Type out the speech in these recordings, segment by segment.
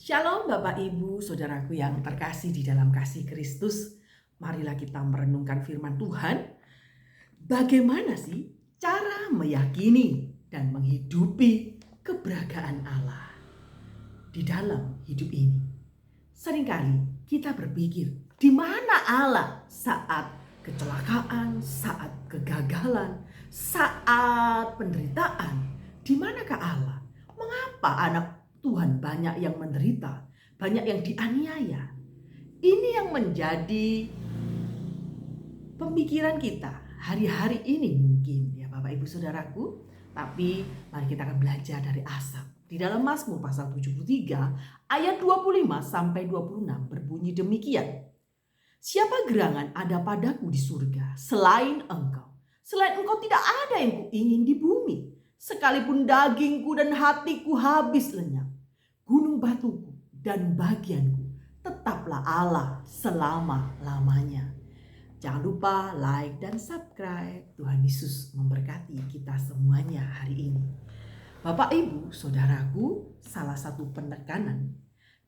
Shalom Bapak Ibu, saudaraku yang terkasih di dalam kasih Kristus. Marilah kita merenungkan firman Tuhan. Bagaimana sih cara meyakini dan menghidupi keberadaan Allah di dalam hidup ini? Seringkali kita berpikir, di mana Allah saat kecelakaan, saat kegagalan, saat penderitaan? Di manakah Allah? Mengapa anak Tuhan banyak yang menderita, banyak yang dianiaya? Ini yang menjadi pemikiran kita hari-hari ini mungkin ya Bapak Ibu Saudaraku. Tapi mari kita akan belajar dari Asaf. Di dalam Mazmur pasal 73 ayat 25 sampai 26 berbunyi demikian. Siapa gerangan ada padaku di surga selain engkau? Selain engkau tidak ada yang kuingin di bumi. Sekalipun dagingku dan hatiku habis lenyap, gunung batuku dan bagianku tetaplah Allah selama-lamanya. Jangan lupa like dan subscribe. Tuhan Yesus memberkati kita semuanya hari ini. Bapak Ibu, saudaraku, salah satu penekanan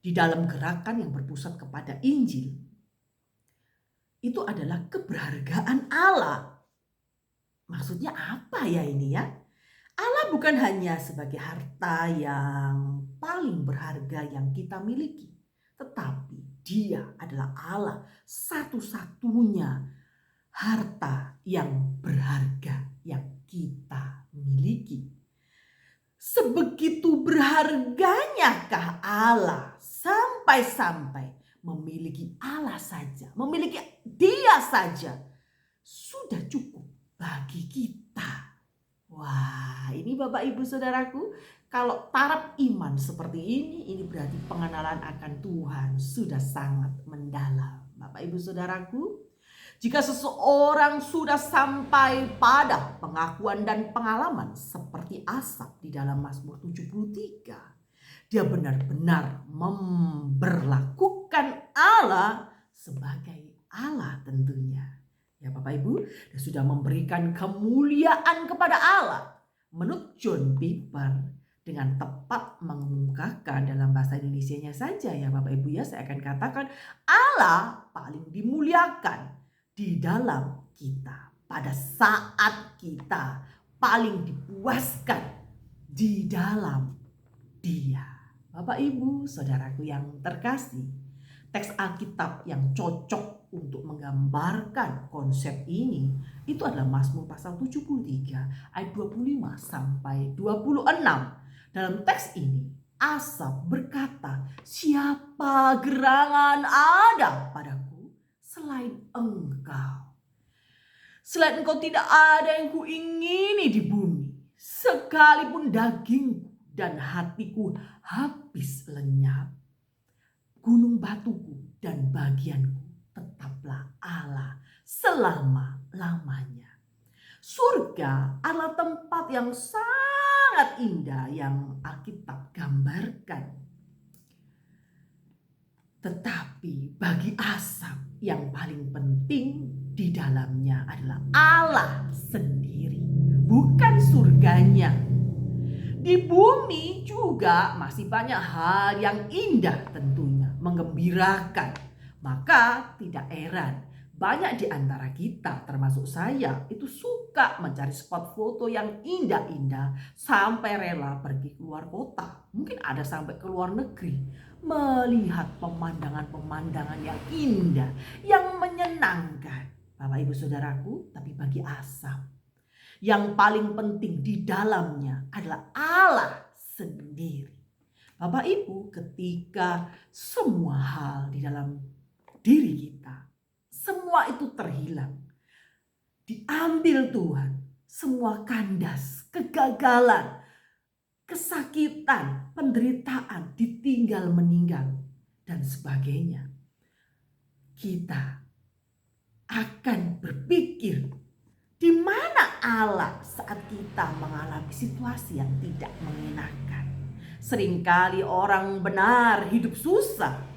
di dalam gerakan yang berpusat kepada Injil itu adalah keberhargaan Allah. Maksudnya apa ya ini ya? Allah bukan hanya sebagai harta yang paling berharga yang kita miliki, tetapi Dia adalah Allah satu-satunya harta yang berharga yang kita miliki. Sebegitu berharganyakah Allah sampai-sampai memiliki Allah saja, memiliki Dia saja sudah cukup bagi kita. Wah, ini Bapak Ibu Saudaraku, kalau taraf iman seperti ini berarti pengenalan akan Tuhan sudah sangat mendalam. Bapak Ibu Saudaraku, jika seseorang sudah sampai pada pengakuan dan pengalaman seperti Asaf di dalam Mazmur 73, dia benar-benar memberlakukan Allah sebagai Allah tentunya. Ya Bapak Ibu, dia sudah memberikan kemuliaan kepada Allah. Menurut John Piper, dengan tepat mengemukakan dalam bahasa Indonesianya saja ya Bapak Ibu ya, saya akan katakan Allah paling dimuliakan di dalam kita pada saat kita paling dipuaskan di dalam Dia. Bapak Ibu, saudaraku yang terkasih, teks Alkitab yang cocok untuk menggambarkan konsep ini itu adalah Mazmur pasal 73 ayat 25 sampai 26. Dalam teks ini Asaf berkata, siapa gerangan ada padaku selain engkau? Selain engkau tidak ada yang kuingini di bumi. Sekalipun dagingku dan hatiku habis lenyap, gunung batuku dan bagianku tetaplah Allah selama-lamanya. Surga adalah tempat yang sangat indah yang Alkitab gambarkan. Tetapi bagi Asaf yang paling penting di dalamnya adalah Allah sendiri, bukan surganya. Di bumi juga masih banyak hal yang indah tentunya, menggembirakan. Maka tidak heran banyak di antara kita termasuk saya itu suka mencari spot foto yang indah-indah sampai rela pergi keluar kota. Mungkin ada sampai ke luar negeri melihat pemandangan-pemandangan yang indah, yang menyenangkan. Bapak Ibu Saudaraku, tapi bagi Asaf yang paling penting di dalamnya adalah Allah sendiri. Bapak Ibu, ketika semua hal di dalam diri kita, semua itu terhilang, diambil Tuhan, semua kandas, kegagalan, kesakitan, penderitaan, ditinggal meninggal, dan sebagainya. Kita akan berpikir, di mana Allah saat kita mengalami situasi yang tidak mengenakan? Seringkali orang benar hidup susah.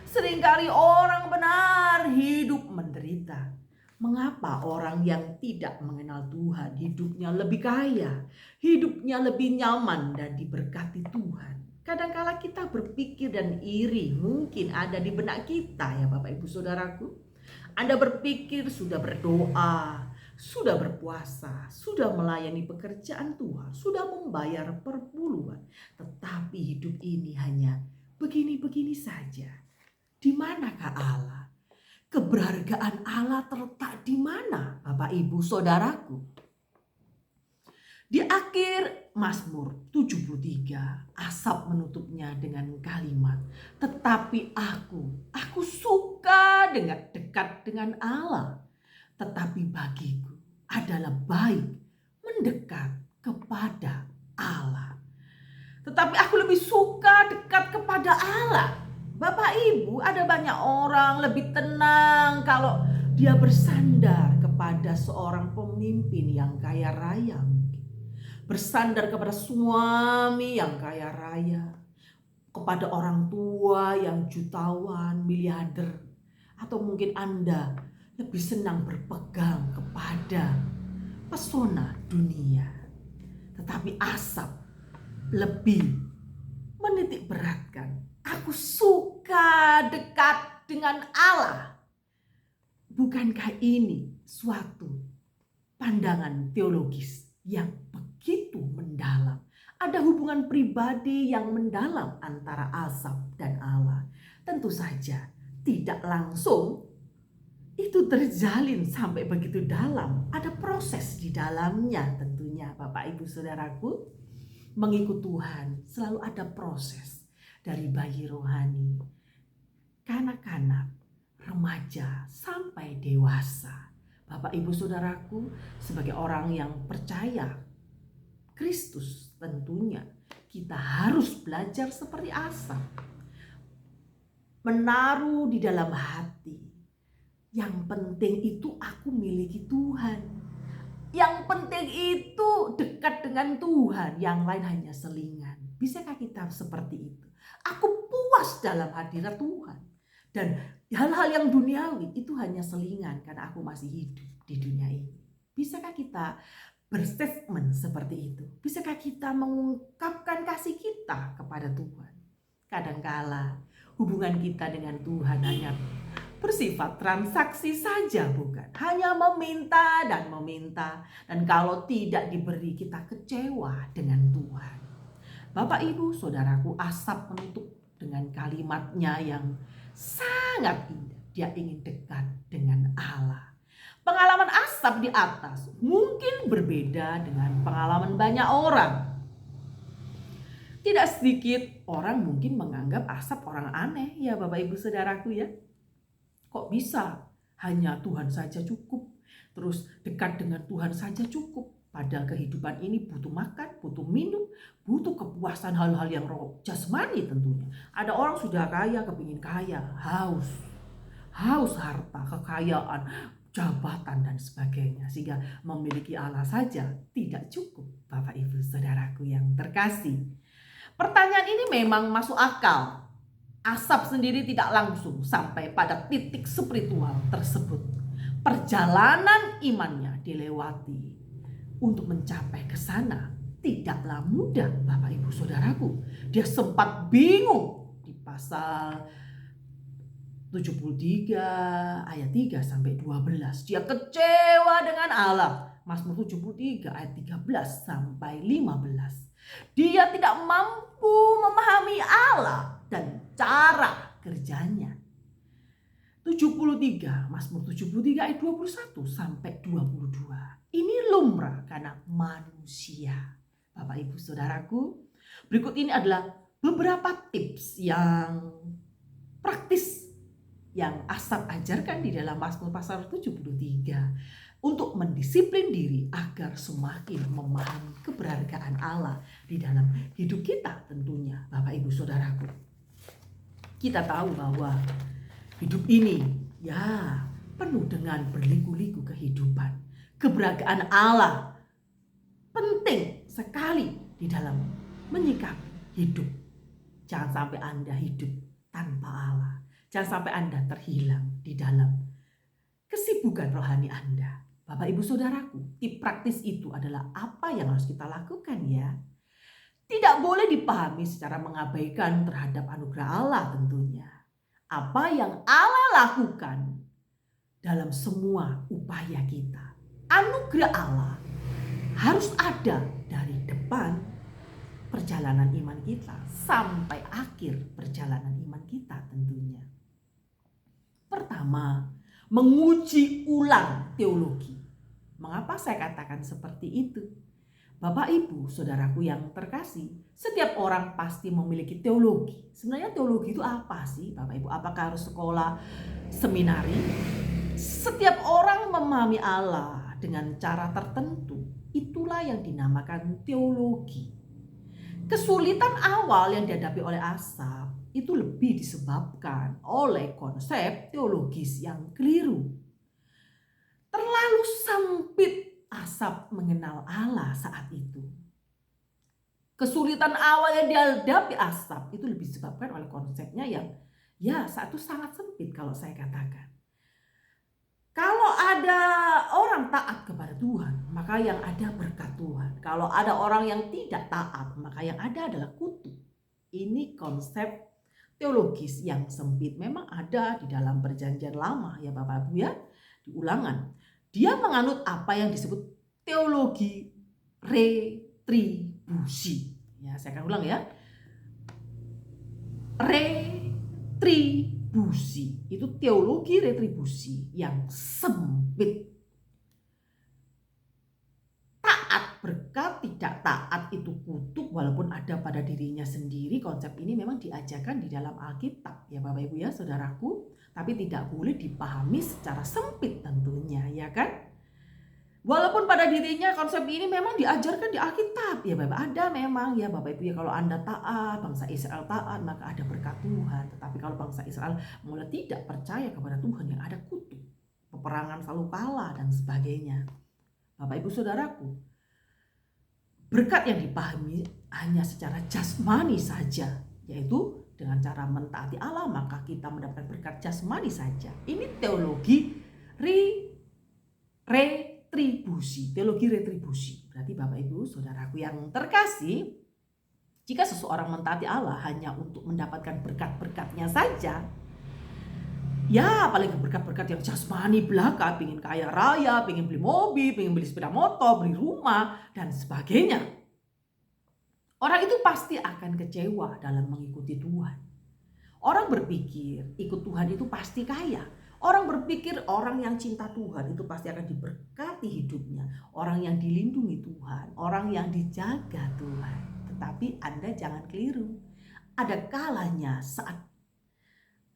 Seringkali orang benar hidup menderita. Mengapa orang yang tidak mengenal Tuhan hidupnya lebih kaya, hidupnya lebih nyaman dan diberkati Tuhan? Kadangkala kita berpikir dan iri mungkin ada di benak kita ya Bapak Ibu Saudaraku. Anda berpikir sudah berdoa, sudah berpuasa, sudah melayani pekerjaan Tuhan, sudah membayar perpuluhan. Tetapi hidup ini hanya begini-begini saja. Di manakah Allah? Keberhargaan Allah terletak di mana Bapak Ibu Saudaraku? Di akhir Mazmur 73, Asaf menutupnya dengan kalimat, tetapi aku suka dekat dengan Allah. Tetapi bagiku adalah baik mendekat kepada Allah. Tetapi aku lebih suka dekat kepada Allah. Bapak Ibu, ada banyak orang lebih tenang kalau dia bersandar kepada seorang pemimpin yang kaya raya. Bersandar kepada suami yang kaya raya, kepada orang tua yang jutawan, miliarder, atau mungkin Anda lebih senang berpegang kepada pesona dunia. Tetapi Asaf lebih menitik beratkan, aku suka dekat dengan Allah. Bukankah ini suatu pandangan teologis yang begitu mendalam? Ada hubungan pribadi yang mendalam antara Asaf dan Allah. Tentu saja tidak langsung itu terjalin sampai begitu dalam. Ada proses di dalamnya tentunya Bapak Ibu Saudaraku. Mengikut Tuhan selalu ada proses. Dari bayi rohani, kanak-kanak, remaja, sampai dewasa. Bapak Ibu Saudaraku, sebagai orang yang percaya Kristus tentunya kita harus belajar seperti Asaf. Menaruh di dalam hati. Yang penting itu aku miliki Tuhan. Yang penting itu dekat dengan Tuhan. Yang lain hanya selingan. Bisakah kita seperti itu? Aku puas dalam hadirat Tuhan. Dan hal-hal yang duniawi itu hanya selingan karena aku masih hidup di dunia ini. Bisakah kita berstatement seperti itu? Bisakah kita mengungkapkan kasih kita kepada Tuhan? Kadangkala hubungan kita dengan Tuhan hanya bersifat transaksi saja, bukan? Hanya meminta dan meminta. Dan kalau tidak diberi, kita kecewa dengan Tuhan. Bapak Ibu Saudaraku, Asaf menutup dengan kalimatnya yang sangat indah. Dia ingin dekat dengan Allah. Pengalaman Asaf di atas mungkin berbeda dengan pengalaman banyak orang. Tidak sedikit orang mungkin menganggap Asaf orang aneh ya Bapak Ibu Saudaraku ya. Kok bisa? Hanya Tuhan saja cukup. Terus dekat dengan Tuhan saja cukup. Padahal kehidupan ini butuh makan, butuh minum, butuh kepuasan hal-hal yang roh jasmani tentunya. Ada orang sudah kaya, kepingin kaya, haus harta, kekayaan, jabatan dan sebagainya. Sehingga memiliki Allah saja tidak cukup. Bapak Ibu Saudaraku yang terkasih. Pertanyaan ini memang masuk akal. Asaf sendiri tidak langsung sampai pada titik spiritual tersebut. Perjalanan imannya dilewati. Untuk mencapai ke sana tidaklah mudah Bapak Ibu Saudaraku. Dia sempat bingung di pasal 73 ayat 3 sampai 12. Dia kecewa dengan Allah. Mazmur 73 ayat 13 sampai 15. Dia tidak mampu memahami Allah dan cara kerjanya. 73, Mazmur 73 ayat 21 sampai 22. Ini lumrah karena manusia. Bapak Ibu Saudaraku, berikut ini adalah beberapa tips yang praktis yang Asaf ajarkan di dalam Mazmur pasal 73 untuk mendisiplin diri agar semakin memahami keberhargaan Allah di dalam hidup kita tentunya Bapak Ibu Saudaraku. Kita tahu bahwa hidup ini ya penuh dengan berliku-liku kehidupan. Keberhargaan Allah penting sekali di dalam menyikapi hidup. Jangan sampai Anda hidup tanpa Allah. Jangan sampai Anda terhilang di dalam kesibukan rohani Anda. Bapak Ibu Saudaraku, tip praktis itu adalah apa yang harus kita lakukan ya. tidak boleh dipahami secara mengabaikan terhadap anugerah Allah tentunya. Apa yang Allah lakukan dalam semua upaya kita. Anugerah Allah harus ada dari depan perjalanan iman kita sampai akhir perjalanan iman kita tentunya. Pertama, menguji ulang teologi. Mengapa saya katakan seperti itu? Bapak Ibu, saudaraku yang terkasih, setiap orang pasti memiliki teologi. Sebenarnya teologi itu apa sih Bapak Ibu? Apakah harus sekolah seminari? Setiap orang memahami Allah dengan cara tertentu. Itulah yang dinamakan teologi. Kesulitan awal yang dihadapi oleh Asaf itu lebih disebabkan oleh konsep teologis yang keliru. Terlalu sempit Asaf mengenal Allah saat itu. Kesulitan awal yang dihadapi Asaf itu lebih disebabkan oleh konsepnya yang saat itu sangat sempit kalau saya katakan. Kalau ada orang taat kepada Tuhan, maka yang ada berkat Tuhan. Kalau ada orang yang tidak taat, maka yang ada adalah kutuk. Ini konsep teologis yang sempit. Memang ada di dalam perjanjian lama ya Bapak Ibu ya, di Ulangan. Dia menganut apa yang disebut teologi retribusi. Ya, saya akan ulang ya. Retribusi. Itu teologi retribusi yang sempit. Taat berkat, tidak taat itu kutuk, walaupun ada pada dirinya sendiri. Konsep ini memang diajarkan di dalam Alkitab ya Bapak Ibu ya saudaraku, tapi tidak boleh dipahami secara sempit tentunya ya kan. Walaupun pada dirinya konsep ini memang diajarkan di Alkitab ya Bapak, ada memang ya Bapak Ibu ya, kalau Anda taat, bangsa Israel taat, maka ada berkat Tuhan. Tetapi kalau bangsa Israel mulai tidak percaya kepada Tuhan, yang ada kutuk, peperangan selalu kalah dan sebagainya. Bapak Ibu saudaraku, berkat yang dipahami hanya secara jasmani saja, yaitu dengan cara mentaati Allah maka kita mendapatkan berkat jasmani saja. Ini teologi teologi retribusi. Berarti Bapak Ibu saudaraku yang terkasih, jika seseorang mentaati Allah hanya untuk mendapatkan berkat-berkatnya saja, ya paling berkat-berkat yang jasmani belaka, pengen kaya raya, pengen beli mobil, pengen beli sepeda motor, beli rumah dan sebagainya, orang itu pasti akan kecewa dalam mengikuti Tuhan. Orang berpikir ikut Tuhan itu pasti kaya. Orang berpikir orang yang cinta Tuhan itu pasti akan diberkati hidupnya. Orang yang dilindungi Tuhan, orang yang dijaga Tuhan. Tetapi Anda jangan keliru. Ada kalanya saat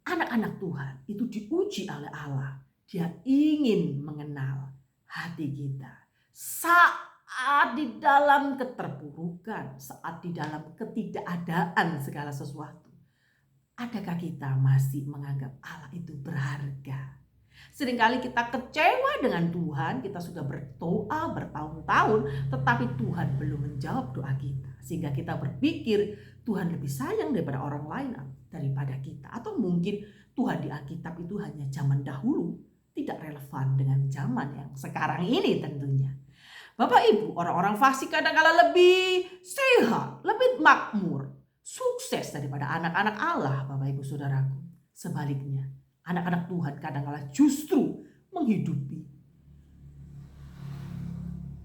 anak-anak Tuhan itu diuji oleh Allah. Dia ingin mengenal hati kita. Saat di dalam keterpurukan, saat di dalam ketidakadaan segala sesuatu, adakah kita masih menganggap Allah itu berharga? Seringkali kita kecewa dengan Tuhan, kita sudah berdoa bertahun-tahun, tetapi Tuhan belum menjawab doa kita. Sehingga kita berpikir Tuhan lebih sayang daripada orang lain daripada kita. Atau mungkin Tuhan di Alkitab itu hanya zaman dahulu, tidak relevan dengan zaman yang sekarang ini tentunya. Bapak Ibu, orang-orang fasik kadang-kala lebih sehat, lebih makmur, sukses daripada anak-anak Allah Bapak Ibu saudaraku. Sebaliknya, anak-anak Tuhan kadang-kala justru menghidupi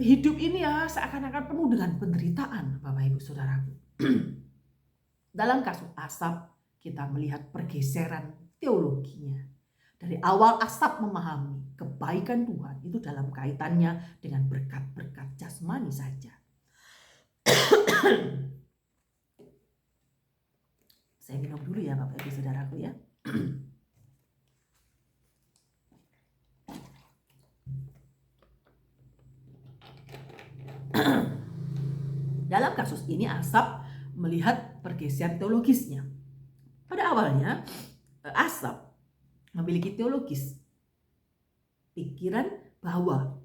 hidup ini ya seakan-akan penuh dengan penderitaan Bapak Ibu saudaraku. Dalam kasus Asaf kita melihat pergeseran teologinya. Dari awal Asaf memahami kebaikan Tuhan itu dalam kaitannya dengan berkat-berkat jasmani saja. Saya minum dulu ya Bapak Ibu saudaraku ya. Dalam kasus ini Asaf melihat pergeseran teologisnya. Pada awalnya Asaf memiliki teologis pikiran bahwa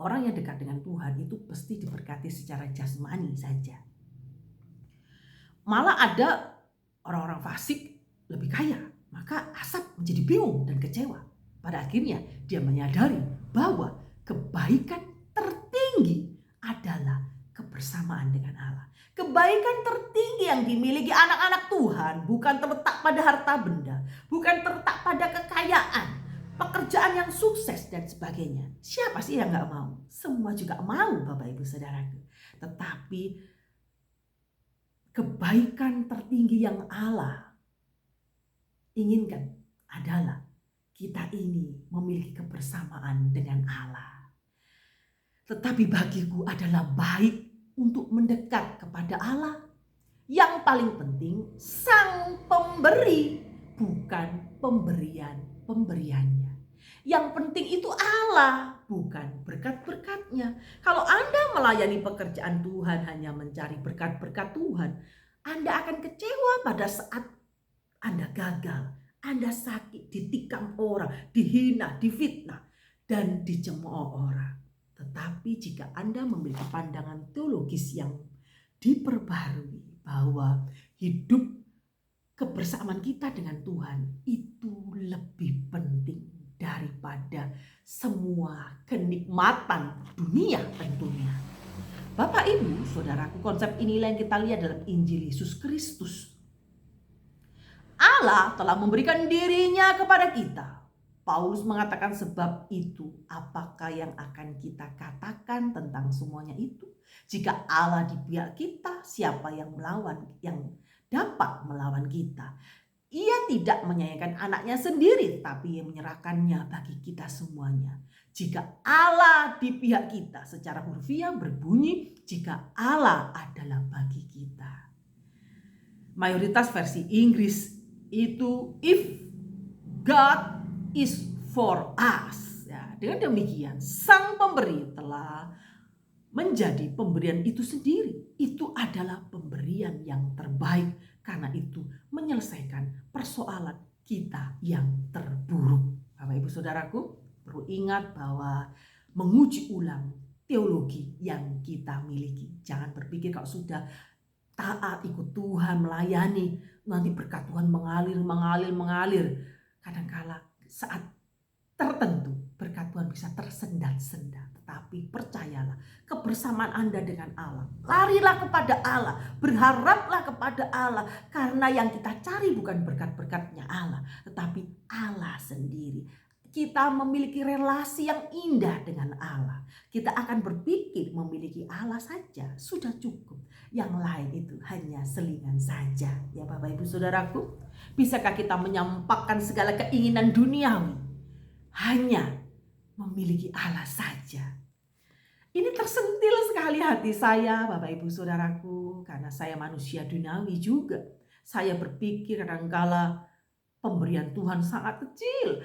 orang yang dekat dengan Tuhan itu pasti diberkati secara jasmani saja. Malah ada orang-orang fasik lebih kaya, maka Asaf menjadi bingung dan kecewa. Pada akhirnya dia menyadari bahwa kebaikan tertinggi adalah keberkatan kebersamaan dengan Allah. Kebaikan tertinggi yang dimiliki anak-anak Tuhan bukan terletak pada harta benda, bukan terletak pada kekayaan, pekerjaan yang sukses dan sebagainya. Siapa sih yang gak mau? Semua juga mau, Bapak Ibu Saudaraku. Tetapi kebaikan tertinggi yang Allah inginkan adalah kita ini memiliki kebersamaan dengan Allah. Tetapi bagiku adalah baik untuk mendekat kepada Allah. Yang paling penting Sang Pemberi, bukan pemberiannya. Yang penting itu Allah, bukan berkat-berkatnya. Kalau Anda melayani pekerjaan Tuhan hanya mencari berkat-berkat Tuhan, Anda akan kecewa pada saat Anda gagal, Anda sakit, ditikam orang, dihina, difitnah, dan dicemooh orang. Tetapi jika Anda memiliki pandangan teologis yang diperbarui bahwa hidup kebersamaan kita dengan Tuhan itu lebih penting daripada semua kenikmatan dunia tentunya. Bapak Ibu Saudaraku, konsep inilah yang kita lihat dalam Injil Yesus Kristus. Allah telah memberikan dirinya kepada kita. Paulus mengatakan sebab itu apakah yang akan kita katakan tentang semuanya itu? Jika Allah di pihak kita, siapa yang dapat melawan kita? Ia tidak menyayangkan anaknya sendiri, tapi ia menyerahkannya bagi kita semuanya. Jika Allah di pihak kita, secara hurfiah berbunyi, jika Allah adalah bagi kita. Mayoritas versi Inggris itu if God is for us. Ya, dengan demikian Sang Pemberi telah menjadi pemberian itu sendiri. Itu adalah pemberian yang terbaik, karena itu menyelesaikan persoalan kita yang terburuk. Bapak Ibu Saudaraku, perlu ingat bahwa menguji ulang teologi yang kita miliki. Jangan berpikir kalau sudah taat, ikut Tuhan, melayani, nanti berkat Tuhan mengalir. Kadangkala saat tertentu berkat Tuhan bisa tersendat-sendat. Tetapi percayalah, kebersamaan Anda dengan Allah, larilah kepada Allah, berharaplah kepada Allah. Karena yang kita cari bukan berkat-berkatnya Allah, tetapi Allah sendiri. Kita memiliki relasi yang indah dengan Allah. Kita akan berpikir memiliki Allah saja sudah cukup. Yang lain itu hanya selingan saja. Ya Bapak Ibu Saudaraku, bisakah kita menyampaikan segala keinginan duniawi hanya memiliki Allah saja? Ini tersentil sekali hati saya, Bapak Ibu Saudaraku, karena saya manusia duniawi juga. Saya berpikir kadangkala pemberian Tuhan sangat kecil.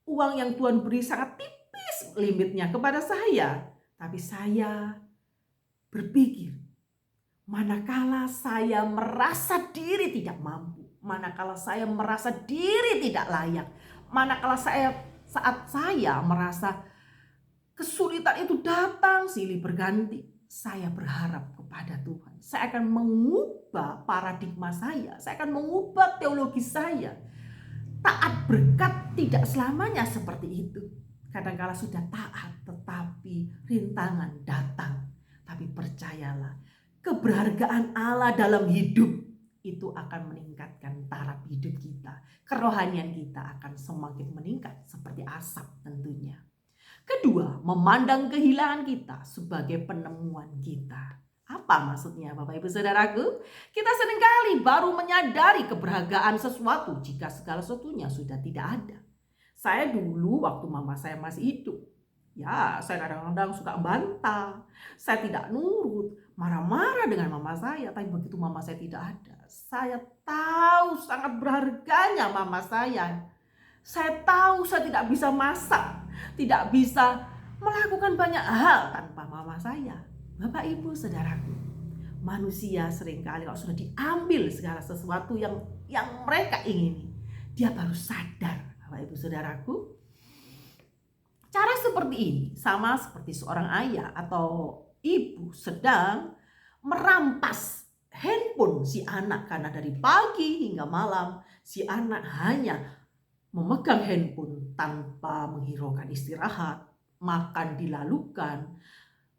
Uang yang Tuhan beri sangat tipis limitnya kepada saya. Tapi saya berpikir, manakala saya merasa diri tidak mampu, manakala saya merasa diri tidak layak, manakala saat saya merasa kesulitan itu datang silih berganti, saya berharap kepada Tuhan. Saya akan mengubah paradigma saya akan mengubah teologi saya. Taat berkat tidak selamanya seperti itu. Kadangkala sudah taat tetapi rintangan datang. Tapi percayalah, keberhargaan Allah dalam hidup itu akan meningkatkan taraf hidup kita. Kerohanian kita akan semakin meningkat seperti asap tentunya. Kedua, memandang kehilangan kita sebagai penemuan kita. Apa maksudnya Bapak Ibu Saudaraku? Kita seringkali baru menyadari keberhargaan sesuatu jika segala sesuatunya sudah tidak ada. Saya dulu waktu mama saya masih hidup, ya saya kadang-kadang suka bantah, saya tidak nurut, marah-marah dengan mama saya. Tapi begitu mama saya tidak ada, saya tahu sangat berharganya mama saya. Saya tahu saya tidak bisa masak, tidak bisa melakukan banyak hal tanpa mama saya. Bapak Ibu Saudaraku, manusia seringkali kalau sudah diambil segala sesuatu yang mereka ingini, dia baru sadar. Bapak Ibu Saudaraku, cara seperti ini sama seperti seorang ayah atau ibu sedang merampas handphone si anak, karena dari pagi hingga malam si anak hanya memegang handphone tanpa menghiraukan istirahat, makan dilalukan,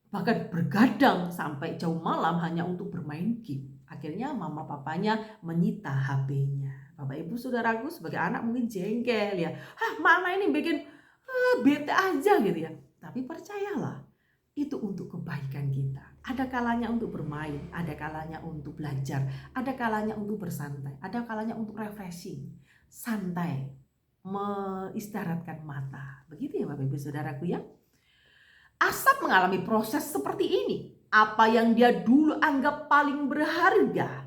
bahkan bergadang sampai jauh malam hanya untuk bermain game. Akhirnya mama papanya menyita HP-nya. Bapak ibu saudaraku sebagai anak mungkin jengkel ya. Mana ini bikin bete aja gitu ya. Tapi percayalah, itu untuk kebaikan kita. Ada kalanya untuk bermain, ada kalanya untuk belajar, ada kalanya untuk bersantai, ada kalanya untuk refreshing, santai, mengistirahatkan mata. Begitu ya Bapak Ibu Saudaraku ya. Asap mengalami proses seperti ini. Apa yang dia dulu anggap paling berharga,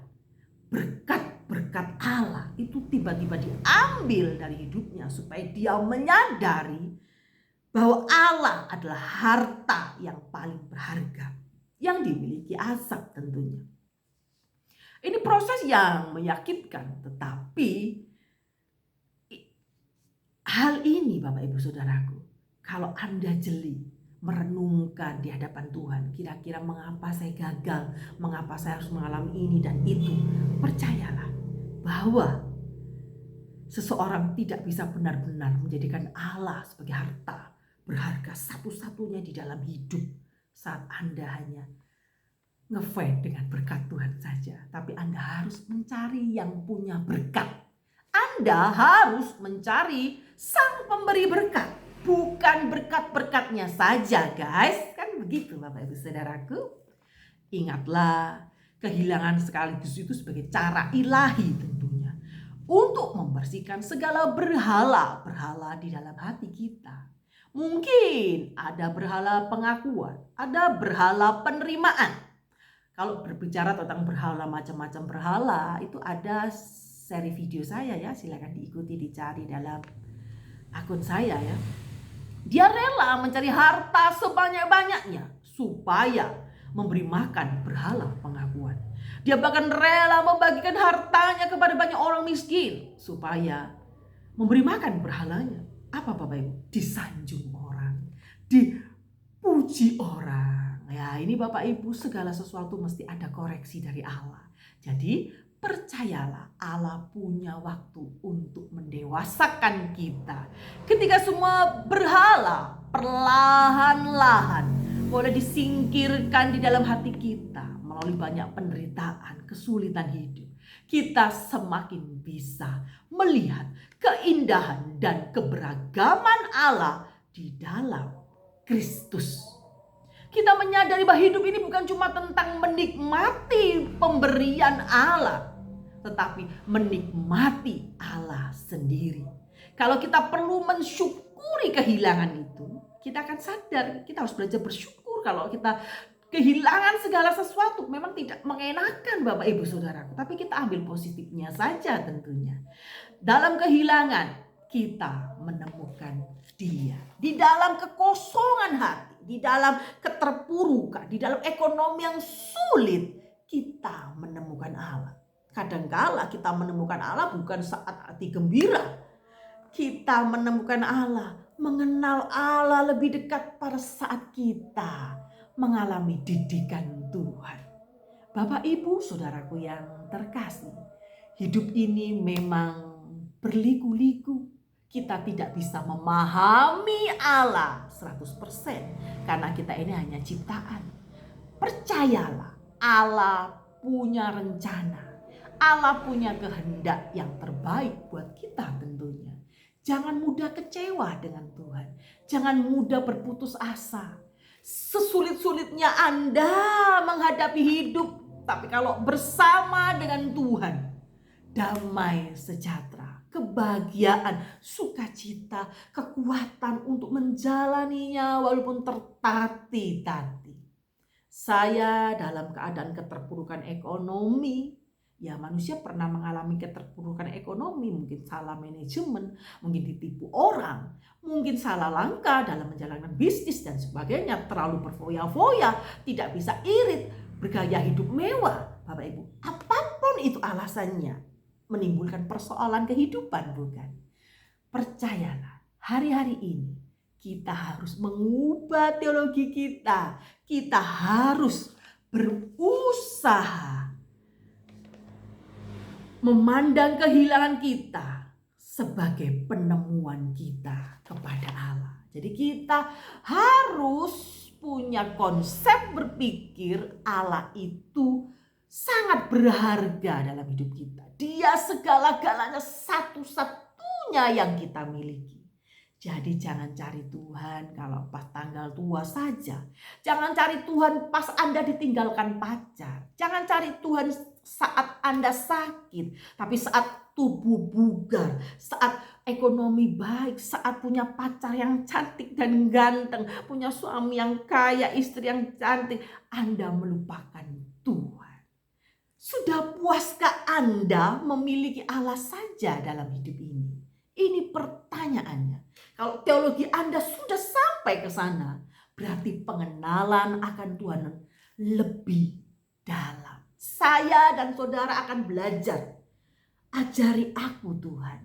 berkat-berkat Allah itu tiba-tiba diambil dari hidupnya supaya dia menyadari bahwa Allah adalah harta yang paling berharga yang dimiliki Asap tentunya. Ini proses yang menyakitkan, tetapi hal ini Bapak Ibu Saudaraku, kalau Anda jeli merenungkan di hadapan Tuhan, kira-kira mengapa saya gagal, mengapa saya harus mengalami ini dan itu, percayalah bahwa seseorang tidak bisa benar-benar menjadikan Allah sebagai harta berharga satu-satunya di dalam hidup saat Anda hanya ngefans dengan berkat Tuhan saja. Tapi Anda harus mencari yang punya berkat. Anda harus mencari sang pemberi berkat, bukan berkat-berkatnya saja guys. Kan begitu Bapak Ibu Saudaraku. Ingatlah, kehilangan sekaligus itu sebagai cara ilahi tentunya untuk membersihkan segala berhala-berhala di dalam hati kita. Mungkin ada berhala pengakuan, ada berhala penerimaan. Kalau berbicara tentang berhala, macam-macam berhala, itu ada seri video saya ya, silakan diikuti, dicari dalam akun saya ya. Dia rela mencari harta sebanyak-banyaknya supaya memberi makan berhala pengakuan. Dia bahkan rela membagikan hartanya kepada banyak orang miskin supaya memberi makan berhalanya. Apa Bapak Ibu? Disanjung orang, dipuji orang. Ya, ini Bapak Ibu, segala sesuatu mesti ada koreksi dari Allah. Jadi percayalah, Allah punya waktu untuk mendewasakan kita. Ketika semua berhala perlahan-lahan boleh disingkirkan di dalam hati kita melalui banyak penderitaan, kesulitan hidup, kita semakin bisa melihat keindahan dan keberagaman Allah di dalam Kristus. Kita menyadari bahwa hidup ini bukan cuma tentang menikmati pemberian Allah, tetapi menikmati Allah sendiri. Kalau kita perlu mensyukuri kehilangan itu, kita akan sadar kita harus belajar bersyukur. Kalau kita kehilangan segala sesuatu memang tidak mengenakan Bapak Ibu Saudaraku, tapi kita ambil positifnya saja tentunya. Dalam kehilangan kita menemukan Dia. Di dalam kekosongan hati, di dalam keterpurukan, di dalam ekonomi yang sulit, kita menemukan Allah. Kadangkala kita menemukan Allah bukan saat hati gembira. Kita menemukan Allah, mengenal Allah lebih dekat pada saat kita mengalami didikan Tuhan. Bapak Ibu Saudaraku yang terkasih, hidup ini memang berliku-liku. Kita tidak bisa memahami Allah 100% karena kita ini hanya ciptaan. Percayalah, Allah punya rencana. Allah punya kehendak yang terbaik buat kita tentunya. Jangan mudah kecewa dengan Tuhan. Jangan mudah berputus asa. Sesulit-sulitnya Anda menghadapi hidup, tapi kalau bersama dengan Tuhan, damai sejahtera, kebahagiaan, sukacita, kekuatan untuk menjalaninya walaupun tertati-tati. Saya dalam keadaan keterpurukan ekonomi, ya manusia pernah mengalami keterpurukan ekonomi, mungkin salah manajemen, mungkin ditipu orang, mungkin salah langkah dalam menjalankan bisnis dan sebagainya, terlalu berfoya-foya, tidak bisa irit, bergaya hidup mewah. Bapak Ibu, apapun itu alasannya, menimbulkan persoalan kehidupan, bukan? Percayalah, hari-hari ini kita harus mengubah teologi kita. Kita harus berusaha memandang kehilangan kita sebagai penemuan kita kepada Allah. Jadi kita harus punya konsep berpikir Allah itu sangat berharga dalam hidup kita. Dia segala-galanya, satu-satunya yang kita miliki. Jadi jangan cari Tuhan kalau pas tanggal tua saja. Jangan cari Tuhan pas Anda ditinggalkan pacar. Jangan cari Tuhan saat Anda sakit. Tapi saat tubuh bugar, saat ekonomi baik, saat punya pacar yang cantik dan ganteng, punya suami yang kaya, istri yang cantik, Anda melupakan Tuhan. Sudah puaskah Anda memiliki Allah saja dalam hidup ini? Ini pertanyaannya. Kalau teologi Anda sudah sampai ke sana, berarti pengenalan akan Tuhan lebih dalam. Saya dan saudara akan belajar. Ajari aku Tuhan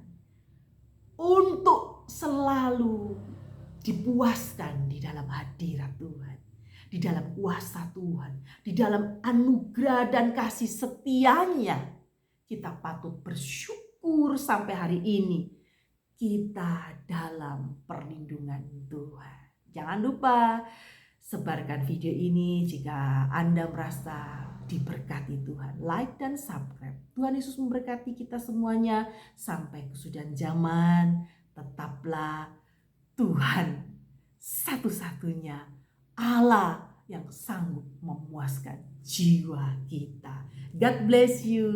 untuk selalu dipuaskan di dalam hadirat Tuhan, di dalam kuasa Tuhan, di dalam anugerah dan kasih setianya. Kita patut bersyukur sampai hari ini kita dalam perlindungan Tuhan. Jangan lupa sebarkan video ini jika Anda merasa diberkati Tuhan. Like dan subscribe. Tuhan Yesus memberkati kita semuanya sampai kesudahan zaman. Tetaplah Tuhan satu-satunya Allah yang sanggup memuaskan jiwa kita. God bless you.